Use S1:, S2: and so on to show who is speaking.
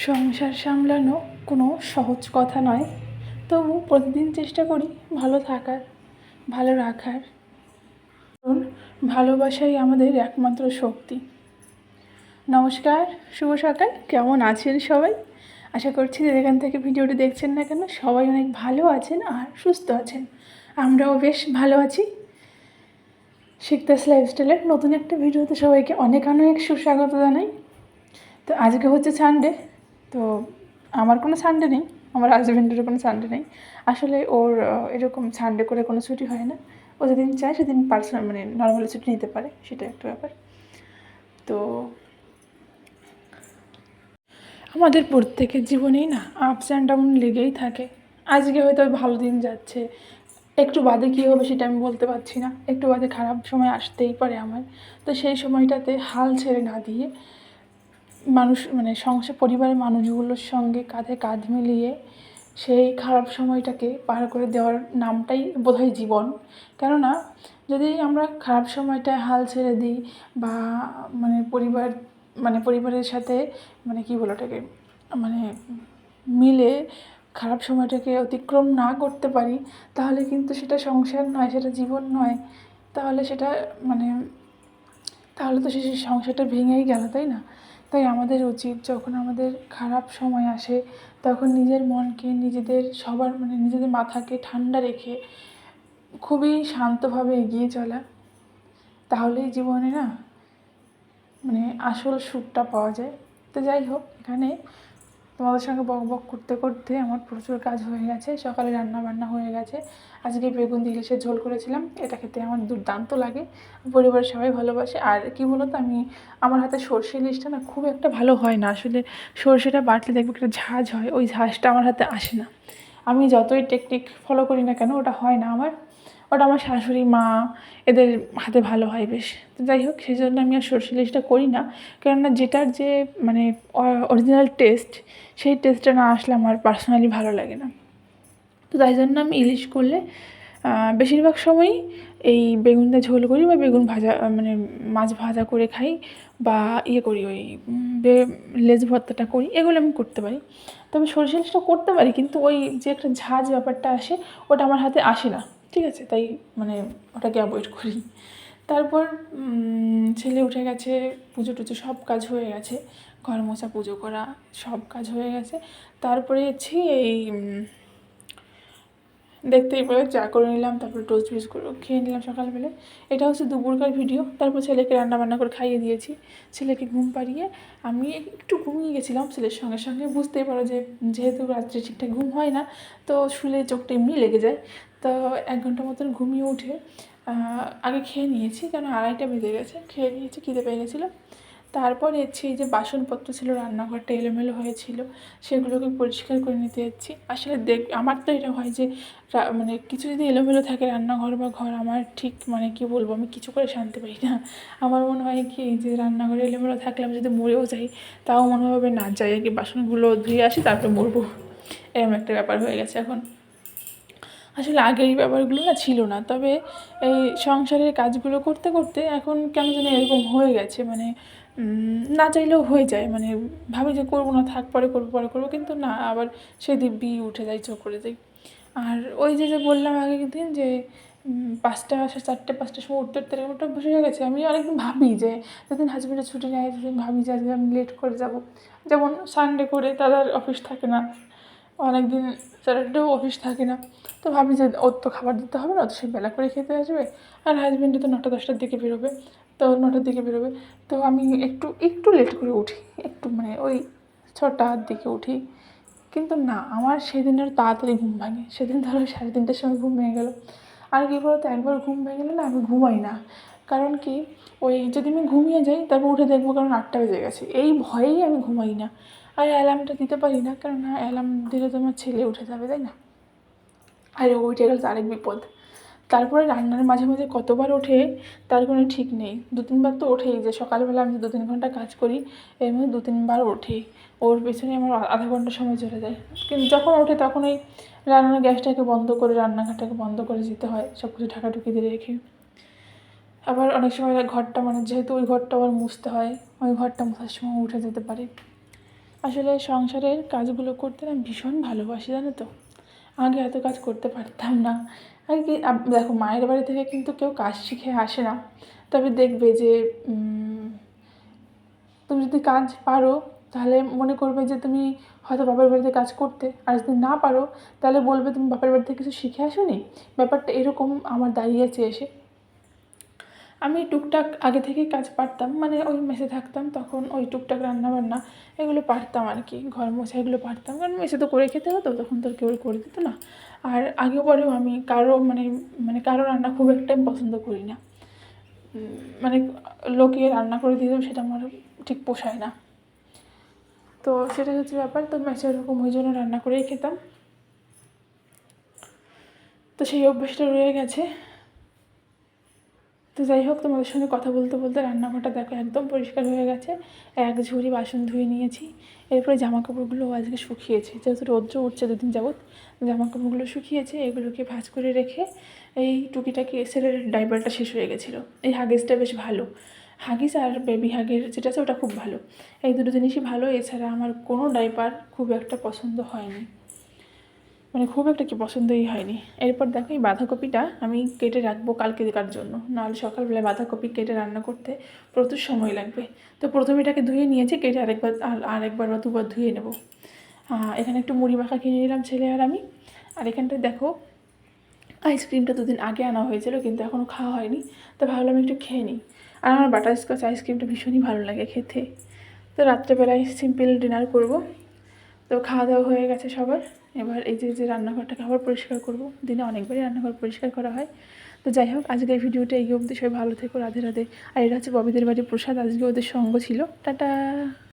S1: সংসার সামলানো কোনো সহজ কথা নয়, তবু প্রতিদিন চেষ্টা করি ভালো থাকার, ভালো রাখার। কারণ ভালোবাসাই আমাদের একমাত্র শক্তি। নমস্কার, শুভ সকাল। কেমন আছেন সবাই? আশা করছি যে যেখান থেকে ভিডিওটি দেখছেন না কেন সবাই অনেক ভালো আছেন আর সুস্থ আছেন। আমরাও বেশ ভালো আছি। শিকদাস লাইফস্টাইলের নতুন একটা ভিডিওতে সবাইকে অনেক অনেক সুস্বাগত জানাই। তো আজকে হচ্ছে সানডে। তো আমার কোনো সানডে নেই, আমার হাজব্যান্ডেরও কোনো সানডে নেই। আসলে ওর এরকম সানডে করে কোনো ছুটি হয় না। ও যেদিন চায় সেদিন পার্সোনাল নর্মালি ছুটি নিতে পারে, সেটা একটা ব্যাপার। তো আমাদের প্রত্যেকের জীবনেই না আপস অ্যান্ড ডাউন লেগেই থাকে। আজকে হয়তো ভালো দিন যাচ্ছে, একটু বাদে কী হবে সেটা আমি বলতে পারছি না, একটু বাদে খারাপ সময় আসতেই পারে আমার। তো সেই সময়টাতে হাল ছেড়ে না দিয়ে মানুষ সংসার পরিবারের মানুষগুলোর সঙ্গে কাঁধে কাঁধ মিলিয়ে সেই খারাপ সময়টাকে পার করে দেওয়ার নামটাই বোধহয় জীবন। কেননা যদি আমরা খারাপ সময়টায় হাল ছেড়ে দিই বা পরিবারের সাথে কী বলে ওটাকে মিলে খারাপ সময়টাকে অতিক্রম না করতে পারি, তাহলে কিন্তু সেটা সংসার নয়, সেটা জীবন নয়। তাহলে সেটা তাহলে তো সেই সংসারটা ভেঙেই গেল, তাই না? তাই আমাদের উচিত যখন আমাদের খারাপ সময় আসে তখন নিজের মনকে, নিজেদের মাথাকে ঠান্ডা রেখে খুবই শান্তভাবে এগিয়ে চলা। তাহলেই জীবনে না আসল সুখটা পাওয়া যায়। তো যাই হোক, এখানে তোমাদের সঙ্গে বক বক করতে করতে আমার প্রচুর কাজ হয়ে গেছে। সকালে রান্না বান্না হয়ে গেছে। আজকে বেগুন দিয়ে ইলিশের ঝোল করেছিলাম, এটা খেতে আমার দুর্দান্ত লাগে, পরিবারের সবাই ভালোবাসে। আর কি বলো তো, আমার হাতে সর্ষে ইলিশটা না খুব একটা ভালো হয় না। আসলে সর্ষেটা বাটলে দেখবে একটা ঝাঁঝ হয়, ওই ঝাঁঝটা আমার হাতে আসে না। আমি যতই টেকনিক ফলো করি না কেন ওটা হয় না আমার। ওটা আমার শাশুড়ি মা এদের হাতে ভালো হয় বেশ। তো যাই হোক, সেই জন্য আমি আর সর্ষে ইলিশটা করি না। কেননা যেটার যে অরিজিনাল টেস্ট, সেই টেস্টটা না আসলে আমার পার্সোনালি ভালো লাগে না। তো তাই জন্য আমি ইলিশ করলে বেশিরভাগ সময়ই এই বেগুন দিয়ে ঝোল করি বা বেগুন ভাজা মাছ ভাজা করে খাই, বা করি ওই লেজ ভর্তাটা করি, এগুলো আমি করতে পারি। তবে সরষে ইলিশটা করতে পারি, কিন্তু ওই যে একটা ঝাঁজ ব্যাপারটা আসে ওটা আমার হাতে আসে না, ঠিক আছে? তাই ওটাকে অ্যাভয়েড করি। তারপর ছেলে উঠে গেছে, পুজো টুজো সব কাজ হয়ে গেছে, ঘর মোছা, পুজো করা সব কাজ হয়ে গেছে। তারপরে এই দেখতেই পেলে চা করে নিলাম, তারপরে টোস্ট বিস্কুট খেয়ে নিলাম সকালবেলায়। এটা হচ্ছে দুপুরকার ভিডিও। তারপর ছেলেকে রান্নাবান্না করে খাইয়ে দিয়েছি, ছেলেকে ঘুম পাড়িয়ে আমি একটু ঘুমিয়ে গেছিলাম ছেলের সঙ্গে সঙ্গে। বুঝতেই পারো যে যেহেতু রাত্রে ঠিকঠাক ঘুম হয় না, তো শুলে চোখটা এমনি লেগে যায়। তো 1 ঘন্টা মতন ঘুমিয়ে উঠে আগে খেয়ে নিয়েছি, কেন 2:30টা বেজে গেছে। খেয়ে নিয়েছি, খিদে পেয়ে গেছিলো। তারপর এই যে বাসনপত্র ছিল, রান্নাঘরটা এলোমেলো হয়েছিল, সেগুলোকে পরিষ্কার করে নিতে যাচ্ছি। আসলে আমার তো এটা হয় যে কিছু যদি এলোমেলো থাকে রান্নাঘর বা ঘর, আমার ঠিক কী বলবো, আমি কিছু করে শান্তি পাই না। আমার মনে হয় কি যে রান্নাঘরে এলোমেলো থাকলে আমি যদি মরেও যাই, তাও মনে হবে না, যাই আগে বাসনগুলো ধুয়ে আসি তারপরে মরবো, এরকম একটা ব্যাপার হয়ে গেছে এখন। আসলে আগে এই ব্যাপারগুলো না ছিল না, তবে এই সংসারের কাজগুলো করতে করতে এখন কেন যেন এরকম হয়ে গেছে, না চাইলেও হয়ে যায়। ভাবি যে করবো না, থাক পরে করবো, কিন্তু না, আবার সেই দিব্যি উঠে যাই, চোখ করে যাই। আর ওই যে বললাম আগের দিন যে 5টা 4টে 5টার সময় উঠতে উঠতে এরকম একটা অভ্যাস হয়ে গেছে। আমি অনেকদিন ভাবি যে যেদিন হাজব্যান্ডের ছুটি নেয় সেদিন ভাবি যে আজকে আমি লেট করে যাব। যেমন সানডে করে দাদার অফিস থাকে না, অনেকদিন স্যাটারডেও অফিস থাকে না, তো ভাবি যে ওর তো খাবার দিতে হবে না, তো সে বেলা করে খেতে আসবে। আর হাজব্যান্ডে তো 9টা 10টার দিকে বেরোবে, তো 9টার দিকে বেরোবে। তো আমি একটু লেট করে উঠি, একটু ওই 6টার দিকে উঠি। কিন্তু না, আমার সেদিন আর তাড়াতাড়ি ঘুম ভাঙে। সেদিন ধরো 3:30টার সময় ঘুম ভেঙে গেলো। আর কী বলতো, একবার ঘুম ভেঙে গেলে না আমি ঘুমাই না। কারণ কি, ওই যদি আমি ঘুমিয়ে যাই তারপর উঠে দেখবো কারণ 8টা বেজে গেছে, এই ভয়েই আমি ঘুমাই না। আর অ্যালার্মটা দিতে পারি না, কারণ অ্যালার্ম দিলে তো আমার ছেলে উঠে যাবে, তাই না? আর উঠে গেলে তো আরেক বিপদ। তারপরে রান্নার মাঝে মাঝে কতবার ওঠে তার কোনো ঠিক নেই। 2-3বার তো ওঠেই, যে সকালবেলা আমি 2-3 ঘন্টা কাজ করি, এর মধ্যে 2-3বার ওঠেই। ওর পেছনে আমার আধা ঘন্টা সময় চলে যায়। কিন্তু যখন ওঠে তখন ওই রান্নার গ্যাসটাকে বন্ধ করে, রান্নাঘরটাকে বন্ধ করে যেতে হয়, সব কিছু ঢাকাঢুকি দিয়ে রেখে। আবার অনেক সময় ঘরটা যেহেতু ওই ঘরটা আবার মুছতে হয়, ওই ঘরটা মোছার সময় উঠে যেতে পারে। আসলে সংসারের কাজগুলো করতে না ভীষণ ভালোবাসি, জানো তো। আগে এত কাজ করতে পারতাম না। আগে কি দেখো, মায়ের বাড়ি থেকে কিন্তু কেউ কাজ শিখে আসে না। তবে দেখবে যে তুমি যদি কাজ পারো তাহলে মনে করবে যে তুমি হয়তো বাপের বাড়িতে কাজ করতে, আর যদি না পারো তাহলে বলবে তুমি বাপের বাড়ি থেকে কিছু শিখে আসোনি। ব্যাপারটা এরকম আমার দাঁড়িয়েছে এসে। আমি টুকটাক আগে থেকেই কাজ পারতাম, মানে ওই মেসে থাকতাম তখন ওই টুকটাক রান্নাবান্না এগুলো পারতাম আর কি, ঘর মোছা এগুলো পারতাম, কারণ মেসে তো করে খেতে হতো, তখন তো কেউ করে দিত না। আর আগে পরেও আমি কারো কারো রান্না খুব একটা আমি পছন্দ করি না। মানে লোকে রান্না করে দিতেও সেটা আমার ঠিক পোষায় না। তো সেটা হচ্ছে ব্যাপার। তো মেসে ওরকম ওই জন্য রান্না করেই খেতাম। তো সেই অভ্যেসটা রয়ে গেছে। তো যাই হোক, তোমাদের সঙ্গে কথা বলতে বলতে রান্নাঘরটা দেখো একদম পরিষ্কার হয়ে গেছে। এক ঝুড়ি বাসন ধুয়ে নিয়েছি। এরপরে জামাকাপড়গুলো আজকে শুকিয়েছে, যেহেতু রৌদ্র উঠছে দুদিন যাবৎ, জামাকাপড়গুলো শুকিয়েছে। এগুলোকে ভাঁজ করে রেখে এই টুকিটাকি এসেলের ডাইপারটা শেষ হয়ে গেছিলো। এই হাগিসটা বেশ ভালো, হাগিস আর বেবি হাগের যেটা আছে ওটা খুব ভালো। এই দুটো জিনিসই ভালো। এছাড়া আমার কোনো ডাইপার খুব একটা পছন্দ হয়নি, মানে খুব একটা কি পছন্দই হয়নি। এরপর দেখো এই বাঁধাকপিটা আমি কেটে রাখবো কালকেকার জন্য, নাহলে সকালবেলায় বাঁধাকপি কেটে রান্না করতে প্রচুর সময় লাগবে। তো প্রথমে এটাকে ধুয়ে নিয়েছি, কেটে আরেকবার বা দুবার ধুয়ে নেব। এখানে একটু মুড়ি মাখা কিনে নিলাম ছেলে আর আমি। আর এখানটায় দেখো আইসক্রিমটা দুদিন আগে আনা হয়েছিল, কিন্তু এখনও খাওয়া হয়নি। তো ভাবলাম একটু খেয়ে নিই। আর আমার বাটারস্কচ আইসক্রিমটা ভীষণই ভালো লাগে খেতে। তো রাত্রেবেলায় সিম্পল ডিনার করব। তো খাওয়া দাওয়া হয়ে গেছে সবার। এবার এই যে রান্নাঘরটাকে আবার পরিষ্কার করব। দিনে অনেকবারই রান্নাঘর পরিষ্কার করা হয়। তো যাই হোক, আজকের ভিডিওটা এই অবধি। সবাই ভালো থেকো, রাধে রাধে। আর এটা হচ্ছে ববিদের বাড়ির প্রসাদ, আজকে ওদের সঙ্গ ছিল। টাটা।